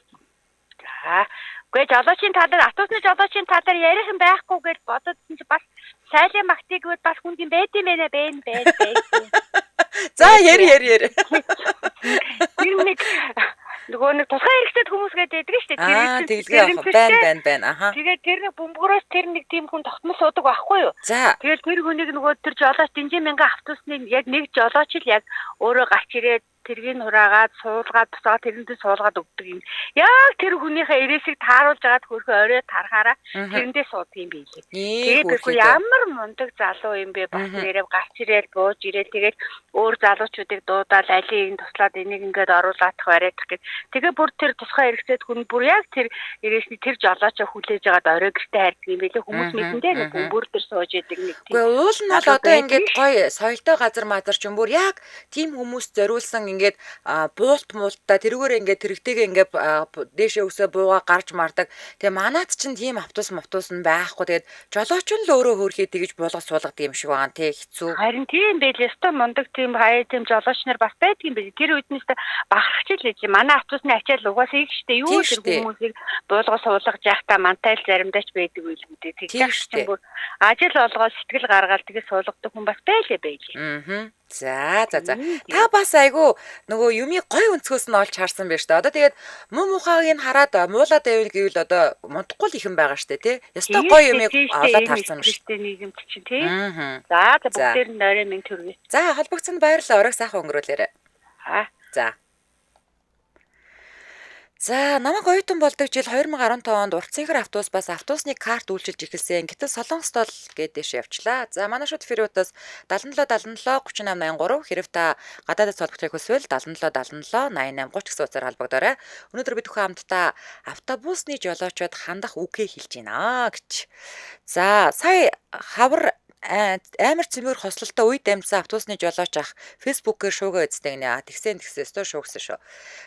Үгүй жолоочийн тадар автобусны жолоочийн тадар ярих юм байхгүй гэж бодод чинь бас сайлын магтыг гэвэл бас хүн юм байд юм байна. За яри. Тэр нөгөө нэг тусгай хэрэгцээд хүмүүс гэдэг шүү дээ. Тэглгээ байна. Тэгээд тэр нэг бөмбөрөөс тэр нэг тийм хүн тогтмол суудаг байхгүй юу? За. Тэгээд тэр хүнийг нөгөө тэр жолооч динжин мянган автобусны яг нэг жолооч л яг өөрөө гарч ирээд тэргийг хураагаад суулгаад буцаад тэрэндээ суулгаад өгдөг юм. Яг тэр хүнийхээ ирээсийг тааруулж агаад хөрхөө орой тарахаараа тэрэндээ суудаг юм билээ. Тэгээд тэргүй ямар мундаг залуу юм бэ бас нэрээ гарч ирээл бууж ирээл тэгээд өөр залуучуудыг дуудаал алийг туслаад энийг ингээд оруулаадах барайдах гэд. Тэгээ бүр тэр тусгай хэрэгцээд хүн бүр яг тэр ирээсний тэр жолоочоо хүлээж агаад орой гэртээ хайрдаг юм билээ. Хүмүүс мэдэндээ нэг бүр тэр сууж идэг нэг тийм. Гэхдээ уул нь бол одоо ингээд гоё соёлтой газар мазар ч юм бүр яг тийм хүмүүс зориулсан ингээд буулт муултаа тэрүүгээр ингээд тэрэгтэйгээ ингээд дээшээ өсөө бууга гарч мардаг. Тэгээ манад чинь тийм автобус нь байхгүй. Тэгээд жолооч нь л өөрөө хөөрхий тэгж буулгаж суулгадаг юм шиг байгаа нэ хэцүү. Харин тийм байл ёстой мундаг тийм хаяа тийм жолооч нар бас байдаг юм биш. Тэр үеднээс багахч л гэж манай автобусны ачаал угаасаа их штэ юу тэр хүмүүсийг буулгаж суулгаж яхта мантай л заримдаа ч байдаг үйл үү. Тэгэхээр чинь бүр ажил олгоо сэтгэл гаргаал тэгээ суулгадаг хүн бас байлээ. За. Та бас айгу нөгөө юмыг гой өнцгөөс нь олж харсан байж та. Одоо тэгээд муухайг нь хараад муулаад байвал гэвэл одоо мунтахгүй л ихэн байгаа штэ тий. Ястой гой юмыг олоод харсан юм штэ. Нийгэмд чинь тий. За бүгдээр нь орой минь төргий. За холбогдсон баярлалаа. Оройг сайхан өнгөрүүлээрэй. За намайг оюутан болдог жил 2015 онд Уртсэнхэр автобус бас автобусны карт үйлчилж эхэлсэн. Гэтэл Солонгост л гээдээш явчлаа. За манай шууд Фирутас 77 3883 хэрэг та гадаадд солигдохыг хүсвэл 77 88 30 гэсэн утсаар холбогдоорой. Өнөөдөр бид бүхэн хамтдаа автобусны жолоочод хандах үгээ хэлж байна гэж. За сая хавар амар цэмээр хослолтой үед амьдсан автобусны жолооч ах фэйсбүүкээр шуугаа эздэг нэ. Тэгсэн өстөө шуугсан шүү.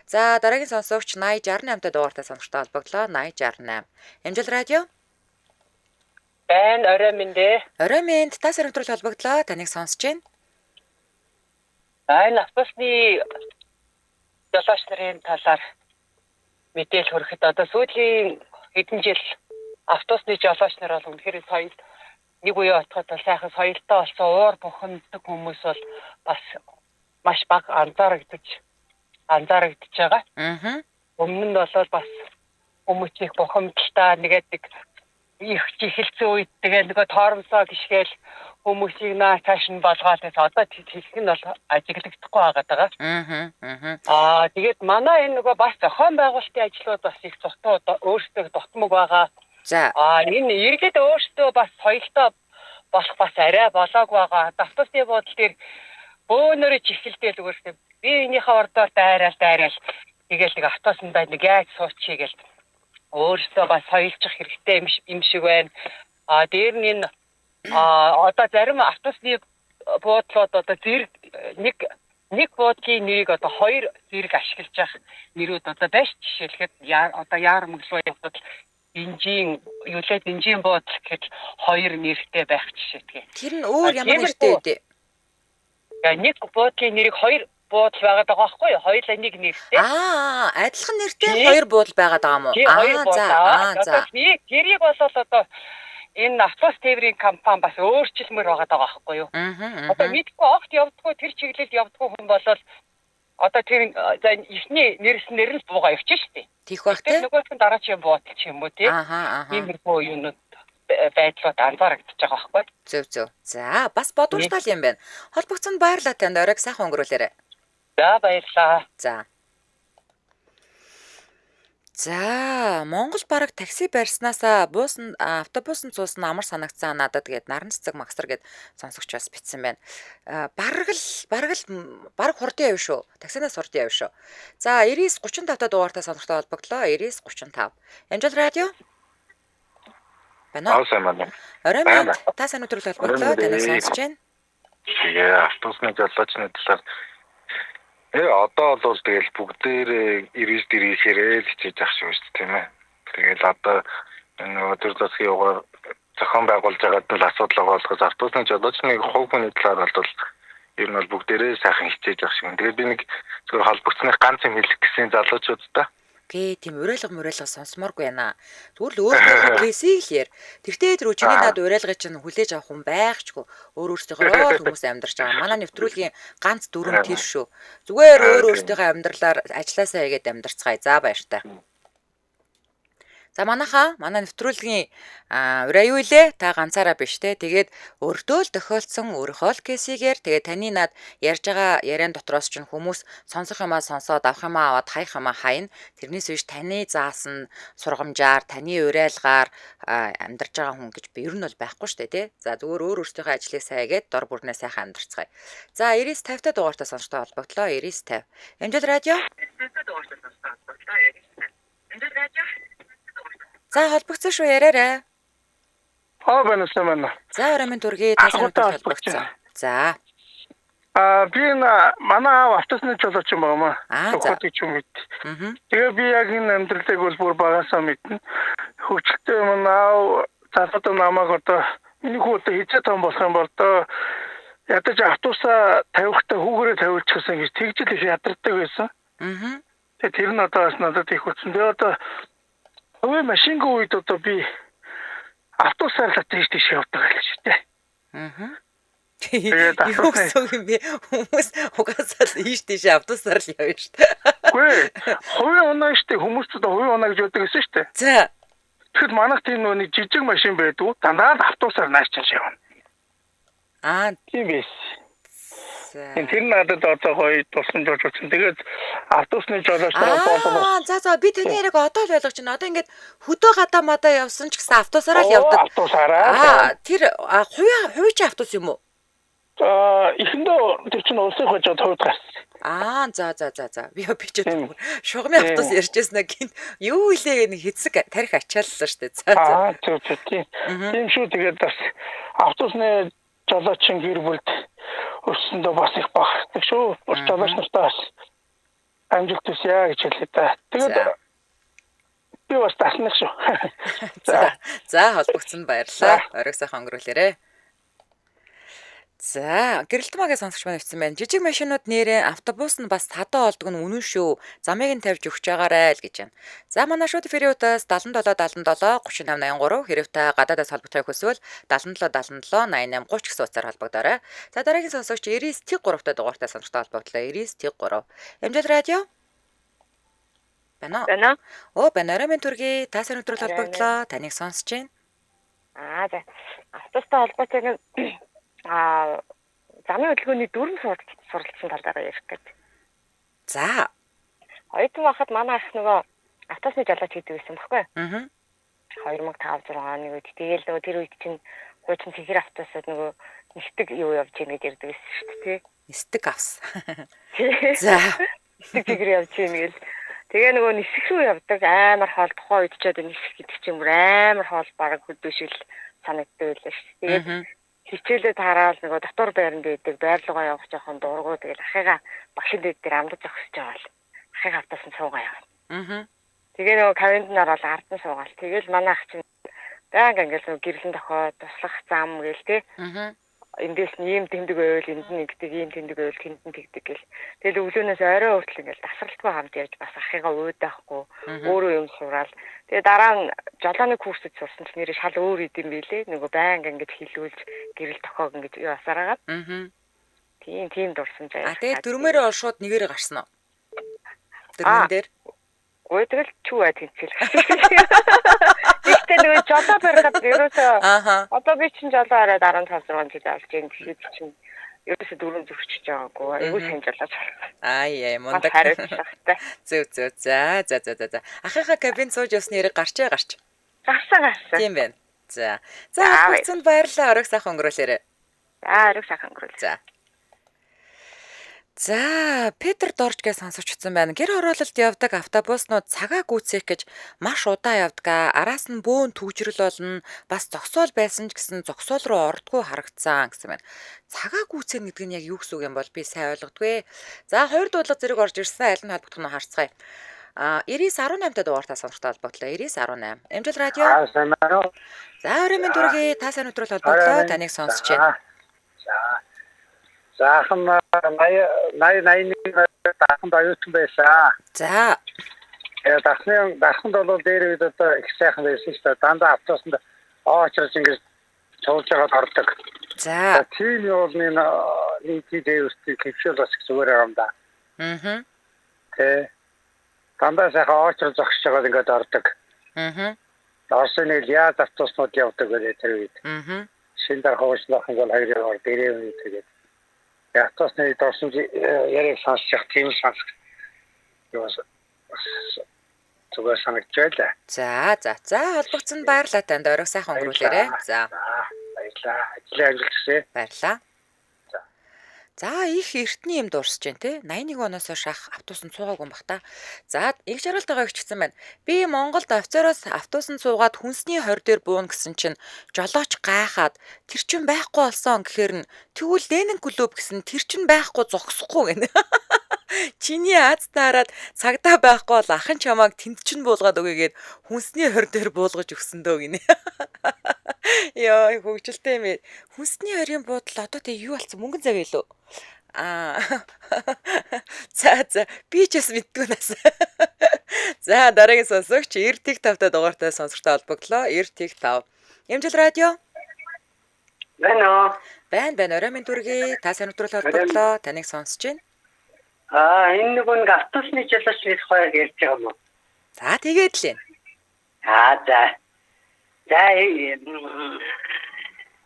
За дараагийн сонсогч 8068-тай дугаартай сонирхтой холбогдлоо. 8068. Амжилт радио. Орой минь дээ. Орой минь та сэрэмтрүүл холбогдлоо. Таныг сонсож Энэ байна. автобусны жолооч нарын талаар мэдээлэл хүрэхэд одоо сүүлийн хэдэн жил автобусны жолооч нар бол үнэхээр соёл нэг үе отгоод сайхан соёлтой болсон уур бухимддаг хүмүүс бол бас маш бага анзаарагдаж байгаа. Өмнө нь бол бас хүмүүсийг бухимдалтай нэгээд их чихэлцэн үед тэгээ нөгөө тоормсоо гიშгээл хүмүүсийг нааш нь болгоод одоо хэлэх нь бол ажиглагдахгүй байгаа. Тэгээд манай энэ нөгөө бас зохион байгуулалтын ажлууд бас их цогтоо өөрсдөө дутмаг байгаа. За. Энэ иргэд өөрсдөө бас соёлтой болох бас арай болоог байгаа. Автобусны буудлын дээр бөөнөрөө чихэлдэл өөрсдөө би энийхээ ордоор дайраал тэгээл нэг автобусанд нэг яаж суучих гээл өөрсдөө бас соёлжих хэрэгтэй юм шиг байна. Дээр нь энэ одоо зарим автобусны буудлууд одоо зэрэг нэг буудлын нэрийг одоо хоёр зэрэг ашиглаж явах нэрүүд одоо байж жишээлхэд одоо яар мөглөө явбал бензин буудлын гэж хоёр нэртэй байх жишээтэй. Тэр нь өөр ямар нэртэй вэ? Нэг буудлын нэрийг хоёр буудал байгаад байгаа байхгүй юу? Хоёулаа нэг нэртэй. Адилхан нэртэй хоёр буудал байгаад байгаа юм уу? За. Тэрийг бол одоо энэ автобус тээврийн компани бас өөрчлөлмөр байгаа даа байхгүй юу? Одоо мэдгүй огт явдггүй тэр чиглэлд явдггүй хүн бол одоо тэр ихний нэр нь буугаа явчих шүү дээ. Тийх байх тийм. Нөгөөх нь дараачийн буудал ч юм уу тийм. Иймэрхүү юунууд байдлууд анзаарэгдэж байгаа байхгүй. Зөв. За бас бодволтой юм байна. Холбогцонд баярлалаа танд. Оройг сайхан өнгөрүүлээрэй. За баярлалаа. За Монгол бараг такси барьснаасаа автобусанд суусан амар санагцсан надад гээд наран цэцэг магстар гээд сонсогч бас битсэн байна. Бараг хурдан явна шүү. Таксинаас хурдан явна шүү. За 9935 та дугаартай сонирхтой холбогдлоо. 9935. Амжилт радио. Байна уу? Орой минь та сайн өдрөл холбогдлоо. Таныг сонсож байна. Тэгээ автобусны жолоочны талаар одоо бол тэгэл бүгдээр 99 дээрээ л хичээж ах шүү дээ тийм ээ. Тэгэл одоо энэ өдөр засгийн югаар зохион байгуулж байгаад л асуудал болгож автобусны жолоочны хувь хүний талаар бол ер нь бол бүгдээрээ сайхан хичээж ах шиг. Тэгээд би нэг зөвхөн холбогцны ганц юм хэлэх гэсэн залуучуудаа тийм уриалга сонсомооргүй байна. Тэгвэл өөр кейсийг л яар. Тэртээ тэр үчиний над уриалгыг чинь хүлээж авах хүн байхчгүй. Өөрсдийнхөө хүмүүс амьдарч байгаа. Манай нэвтрүүлгийн ганц дүрм тэр шүү. Зүгээр өөрсдийнхөө амьдралаар ажилласаа хийгээд амьдарцгаая. За баяртай. За манай нэвтрүүлгийн ураа юу илээ? Та ганцаараа биш те. Тэгээд өртөөл тохиолдсон өрхөөл кейсигээр тэгээд таны над ярьж байгаа яриан дотроос ч хүмүүс сонсох юмаа сонсоод авах юмаа аваад хаях юмаа хайна. Тэрнээс биш таны заасан сургамжаар, таны уриалгаар амьдарч байгаа хүн гэж би ер нь бол байхгүй штэ те. За зүгээр өөрсдийнхөө ажлыг сайгээд дор бүрнээ сайхан амьдарцгаая. За 9950 та дугаартай сонсогтой холбогдлоо 9950. Амжилт радио. За холбогдсон шүү яриарай. Байна. За өрөөмийн төргий та санаатай холбогдсон. За. Би манай аав автосны жолооч юм байна. Сухотыг ч юм мэд. Тэгээ би яг энэ амьдралыг бол бүр багасаа мэднэ. Хөвчлөлтөө манай аав залуудаа намайг одоо миний хүү одоо хизээ том болох юм бол одоо ядаж автобусаа тавихтаа хүүгээрээ тавьчихсан гэж тэгж л их ядардаг байсан. Тэгээ тэр нь одоо бас надад их хүчтэй. Тэгээ одоо өвөө машингүй үед одоо би автобусаар л тийш явдаг гэж тий. Юу гэсэн юм бэ? Хүмүүс угаасаа тийш автобусаар л явна шүү дээ. Үгүй хувийн унаа шүү дээ. Хүмүүс одоо хувийн унаа гэж боддог гэсэн шүү дээ. За. Тэгэхэд манайх тийм нэг жижиг машин байдгүй. Дандаа автобусаар нааш чааш явна. Тийм биш. Тэр надад одоо гоё тусламж өгсөн. Тэгээд автобусны жолоочтой болоо. За би таны яриг одоо л ойлгож байна. Одоо ингээд хөдөө гадаа мадаа явсан ч гэсэн автобусаараа л явдаг. Автобусаараа. Тэр хувийн автобус юм уу? Эхэндээ тэр чинь улсын хажууд хувьд гарсан. За. Би ч шугамын автобус ярьжсэн гин юу илээ нэг хэцэг тарих ачааллаа штэ. За. Тийм шүү. Тэгээд бас автобусны жолоочийн гэр бүлд өссөндөө бас их багтдаг шүү. Жолооч нартаа бас амжилт хүсье гэж хэлээ да. Тэгээд би бас таснах шүү. За холбогдсон баярлалаа. Оройг сайхан өнгөрүүлээрэ. За, гэрэлтмаагээ сонсогч маань өвсөн байна. Жижиг машинууд нэрээ автобус нь бас тадаа олдог нь үнэн шүү. Замыг нь тавьж өгч байгаарай л гэж байна. За, манай шууд эфириутаас 77 3883 хэрэг та гадаадаас холбогдохыг хүсвэл 77 88 30 гэсэн утсаар холбогдоорой. За, дараагийн сонсогч 99-3 та дугаартай сонсогтой холбогдлоо. 99-3. Амжилт радио. Байна. Байна. Өрөөмийн төргий та сайн өдрөл холбогдлоо. Таныг сонсож байна. За. Автобустай холбоотой замын хөдөлгөөний дүрм суралцсан талаараа ярих гэдэг. За. Оюутан байхад манай ах нөгөө автобусны жолооч гэдэг байсан байхгүй. 2005-6 оны үед тэгэл нөгөө тэр үед чинь хуучин тэхэр автобусууд нөгөө нисдэг юу явж ийн гэж ярьдаг байсан шүү дээ тий. Нисдэг авс. За. Нисдэг тэхэр явж ийн гэл. Тэгээ нөгөө нисэх рүү явдаг амар хоол тухайн үед ч одоо нисэх гэдэг чинь амар хоол бараг хөдөөшил санагддаг байлаа шүү дээ. Тэгээд хичээлээ тараал нөгөө дотор байранд байдаг байрлуугаа явах жоохон дуургуу тэгэл ахыгаа багшин дээр амдаж зогсож байгаа л ахыг автасан суугаа явна. Тэгээ нөгөө кавенднаар бол ард нь суугаал. Тэгэл манай ах чинь байнга ингээл нөгөө гэрлэн тохиод туслах зам гээл тий. Эндээс нь ийм тэмдэг байвал энд нь нэгдэг, ийм тэмдэг байвал тэнд нь тэгдэг гэл. Тэгэл өглөөнөөс орой хүртэл ингээл дасралтгүй хамт явж бас ахыгаа уудаахгүй өөрөө юм сураал. Тэгээ дараа нь жолооны курсд сурсан ч нэрээ шал өөр идэм билээ. Нөгөө байнга ингэж хилүүлж гэрэл тохиог ингэж ясараагаад. Тийм дурсан заяа. Тэгээ дөрмөөрөө шууд нэгээрээ гарсан уу? Дөрмөн дээр. Ой тэгэл чүвэ тэнцэл. Ихтэй нөгөө жолоо барихад ерөөсөө одоо би чинь жолоо хараад 15 жил болж байна. Тэгэхээр чинь ерөөсөө дөрөв зүрчж байгаагүй. Айгуу сайн жолооч. Мундаг. Зөв. За. Ахыхаа кабин сууж явсны яриг гарчаа. Гарсан. Тийм байна. За. Бүгцэнд баярлалаа. Оройг сайхан өнгөрүүлээрэ. Оройг сайхан өнгөрүүл. За, Петр Дорж гэж сонсогчсон байна. Гэр хороололд явдаг автобуснууд цагаа гүйцээх гэж маш удаа явдаг. Араас нь бөөн түгжрэл болно. Бас зогсоол байсан ч гэсэн зогсоол руу ордгоо харагдсан гэсэн байна. Цагаа гүйцэх гэдэг нь яг юу гэсэн үг юм бол би сайн ойлгодгүй. За, хоёр дуудлага зэрэг орж ирсэн. Аль нь холбогдох нь харцгаая. 9918 та дугаартай сонсогтой холбогдлоо. 9918. Амжилт радио. За, өрөөмийн төргий та сайн өдрөл холбогдлоо. Таныг сонсож байна. Заахан 80 даханд оюутан байсан. За. Даханд бол дээр үед одоо их сайхан байсан шүү дээ. Дандаа автобусанд очрож ингэж цуулж байгаад ордог. За. Тийм юу нэг дээрстэй хөвшөл бас зүгээр юм да. Тэ. Дандаа сайхан очрож зогсож байгаад ингэж ордог. Орсны яаж автобуснууд явдаг вэ тэр үед. Шинээр хоошлох юм бол хоёроор дээрээ үү тэгээд. Автобусны дорсон яриаг сонсчих тийм сонсох. Зүгээр санагдчихлаа. За холбогдсон баярлалаа танд орой сайхан өнгөрүүлээрэй. За. Баярлалаа. Ажлын амжилт. Баярлалаа. За их эртний юм дуусч जैन те 81 оноос хойш автобусанд суугаагүй юм бах та. За их жаргалтайгаа өгчсөн байна. Би Монголд офицероос автобусанд суугаад хүнсний хорь дээр буун гэсэн чинь жолооч гайхаад тэр чин байхгүй болсон гэхээр нь тэгвэл Ленин клуб гэсэн тэр чин байхгүй зогсохгүй гэнэ. Чиний аазтаараад цагдаа байхгүй бол ахын чамааг тэнд чин буулгаад өгөөгээд хүнсний хорь дээр буулгаж өгсөн дөө гинэ. Яа хөвгчлээ юм. Хүнсний хорийн буудал одоо тэг юу болсон мөнгөн цаг илүү. За би ч бас мэдгүй нас. За дараагийн сонсогч 90.5 дугаартай сонсогчтой холбогдлоо. 90.5. Эмжил радио. Байна. Орой минь дүргээ та сайн өдрөл холбогдлоо. Таныг сонсож байна. Энэ нэг автобусны жолооч нэг хоёр ярьж байгаа юм уу? За тэгээд л юм. За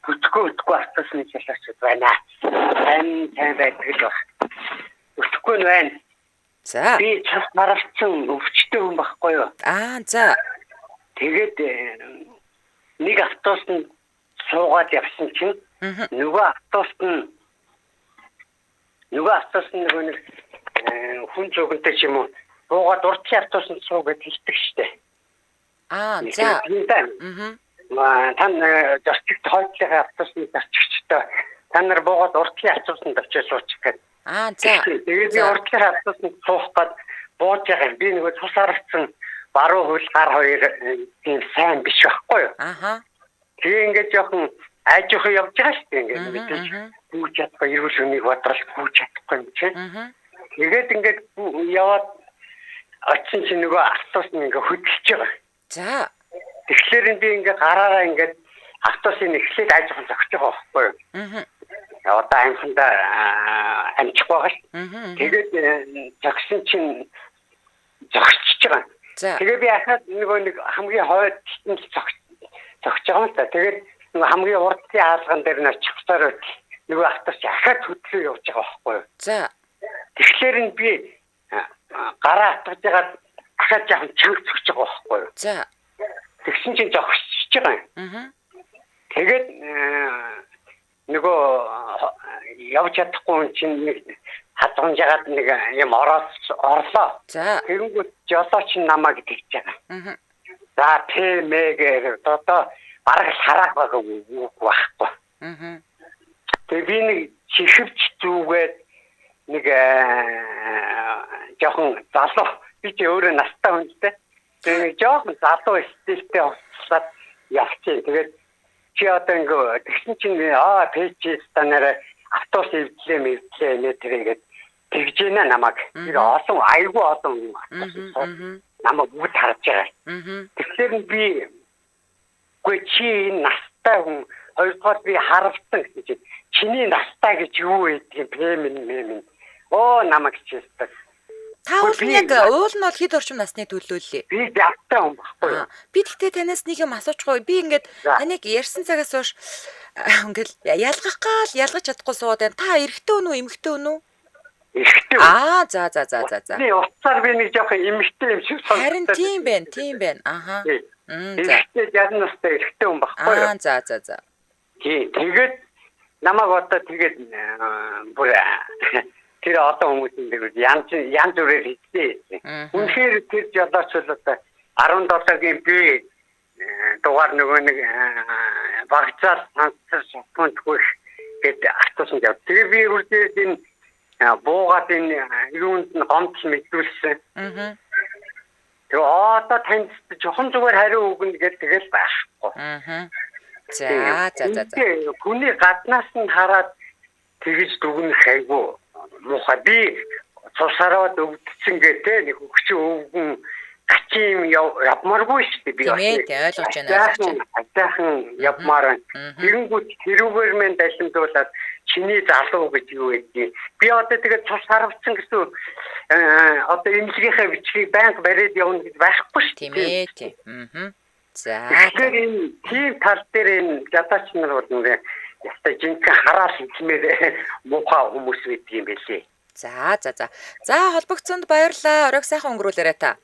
Өтгөө автобусны жолоочд байна. Сайн байдаг л баг. Өтгөө нь байна. За. Би цас маравцсан өвчтөй хүн байхгүй юу? За. Тэгээд нэг автобусанд суугаад явсан чинь нөгөө автобусд нэг хүн зөвгөнтэй ч юм уу суугаад уртлын автобусанд суугаад хэлдэг штэ. За. Тан зорчигт хойдлын автобусны зорчигчтой та нар буугаад уртлын автобусанд очиж суучих гээд. За. Тэгээд би уртлын автобусанд суух гээд бууж байгаа юм. Би нөгөө цус аргацсан баруун хөл гар хоёр тийм сайн биш байхгүй юу? Тэгээ ингээд жоохон айжхан явж байгаа шүү дээ ингээд. Бүүж чадахгүй эрүүл хүнийг бодрол бүүж чадахгүй юм чи. Тэгээд ингээд яваад очсон чинь нөгөө автобус нь ингээд хөдөлж байгаа. За. Тэгэхээр би ингээд гараараа ингээд автобусын эхлээд айжхан зогсож байгаа байхгүй юу? Одоо амьсанда амжих байгаа шүү. Тэгээд зогсон чинь зогсчихж байгаа. Тэгээ би ахаад нэг хамгийн хойд зогсож байгаа юм та. Тэгээд нэг хамгийн урдлын хаалган дээр нь очихсаар нөгөө автобус ахаад хөдлөө явж байгаа байхгүй юу? За. Тэгэхээр би гараа атгаж байгаа ахаад жаахан чанга зогсож байгаа байхгүй юу? За. Тэгсэн чинь зогсчихж байгаа юм. Тэгээд нөгөө явж чадахгүй чинь нэг хадган жагаад нэг юм орлоо. За. Тэгэнгүүт жолооч намайг тэгж байгаа. За тэмээгээр одоо бараг харах байхгүй. Тэгээ би нэг чихвч зүгээд нэг жоохон залуу би ч өөрөө настай хүнтэй. Тэгээ жоохон залуу стилтэй ослаад явчихъя. Тэгээд чи одоо ингэ тэгсэн чинь пэйж станараа автобус эвдлээ нэ тэргээд тэгж ийна намайг. Тэр олон айгүй олон намайг бүгд харж байгаа. Тэгэхээр би үгүй чи настай хүн хоёрдугаар би харавсан гэсэн чинь чиний настай гэж юу гэдэг юм пэмэн. Намайг чийсдэг. Та бол яг уул нь бол хэд орчим насны төлөөллөө? Би явтай хүн баггүй юу? Би тэгтээ танаас нэг юм асуучихгүй. Би ингээд таныг ярьсан цагаас хойш ингээд ялгаж чадахгүй суугаад байна. Та эрэгтэй хүн үү, эмэгтэй хүн үү? Эрэгтэй. За. Би уцаар би нэг жоохон эмэгтэй юм шиг сонсдог. Харин тийм байна. Эрэгтэй ядан настай эрэгтэй хүн баггүй юу? За. Тэгээд намайг одоо тэгээд бүр тэр одоо хүмүүсийн дээр янз бүрээр хийсэн. Үнэхээр тэр жолооч бол одоо 17-гийн би дугаар нөгөө нэг багцаар сонссон түүх гэдэг автосанд яв. Тэгээ би үрдээд энэ буугаад энэ юунд нь гомдол мэдүүлсэн. Тэгээ одоо танд жоохон зүгээр хариу өгнө гэдэг тэгэл байхгүй. За. Хүний гаднаас нь хараад тэгж дүгнэх айгүй муухай би цусараад өвдсөн гэдэг нэг өгч өвгөн гачим явмааргүй шүү дээ би ойлгож байна. Атайхан явмаар. Тэгэнгүүт тэрүүгээр мэн далимдуулаад чиний залуу гэж юу гэдэг. Би одоо тэгээд цус харавцсан гэсэн одоо эмнэлгийнхаа бичгийг банк бариад явна гэж байхгүй шүү дээ. Тийм. За. Тэгэхээр энэ тийм тал дээр энэ жадаач нар бол нэг ястай жинхэнэ хараал хэлмээр муухай хүмүүс байдаг юм байлээ. За. За холбогдсонд баярлалаа. Оройг сайхан өнгөрүүлээрэй та.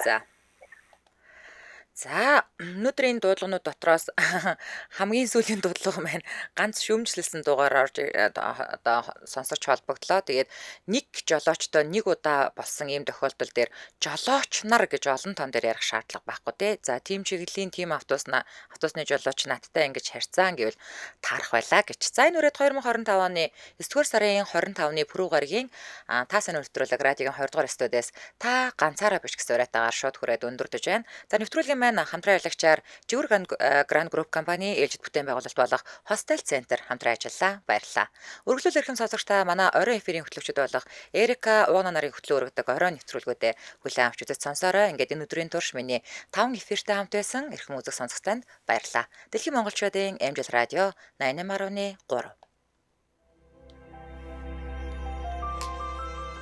За. За өнөөдрийн дуудлагынууд дотроос хамгийн сүүлийн дуудлага маань ганц шүүмжлэлсэн дугаар орж одоо сонсож холбогдлоо. Тэгээд нэг жолоочтой нэг удаа болсон ийм тохиолдол дээр жолооч нар гэж олон тон дээр ярих шаардлага байхгүй тий. За тим чиглэлийн тим автобусны жолооч надтай ингэж харьцаан гэвэл таарах байлаа гэж. За энэ үрээд 2025 оны 9-р сарын 25-ны Пүрэв гарагийн та сайн нэвтрүүлэг радиогийн 20 дугаар студиэс та ганцаараа биш гэсэн уриатаагаар шууд хүрээд өндөрдөж байна. За нэвтрүүлгийн хамтран ажиллагчаар Жигүүр Гранд Групп компани ээлжид бүтээн байгуулалт болох Hostel Center хамтран ажиллалаа. Баярлалаа. Өргөлөөл эрхэм сонсогчдаа манай оройн эфирийн хөтлөгчд болох Эрика Угна нарын хөтлөө өргөдөг оройн нэвтрүүлгүүдэд хүлээн авч үзэж сонсоорой. Ингээд энэ өдрийн турш миний 5 эфиртэй хамт байсан эрхэм үзэг сонсогчданд баярлалаа. Дэлхийн монголчуудын Амжилт радио 88.3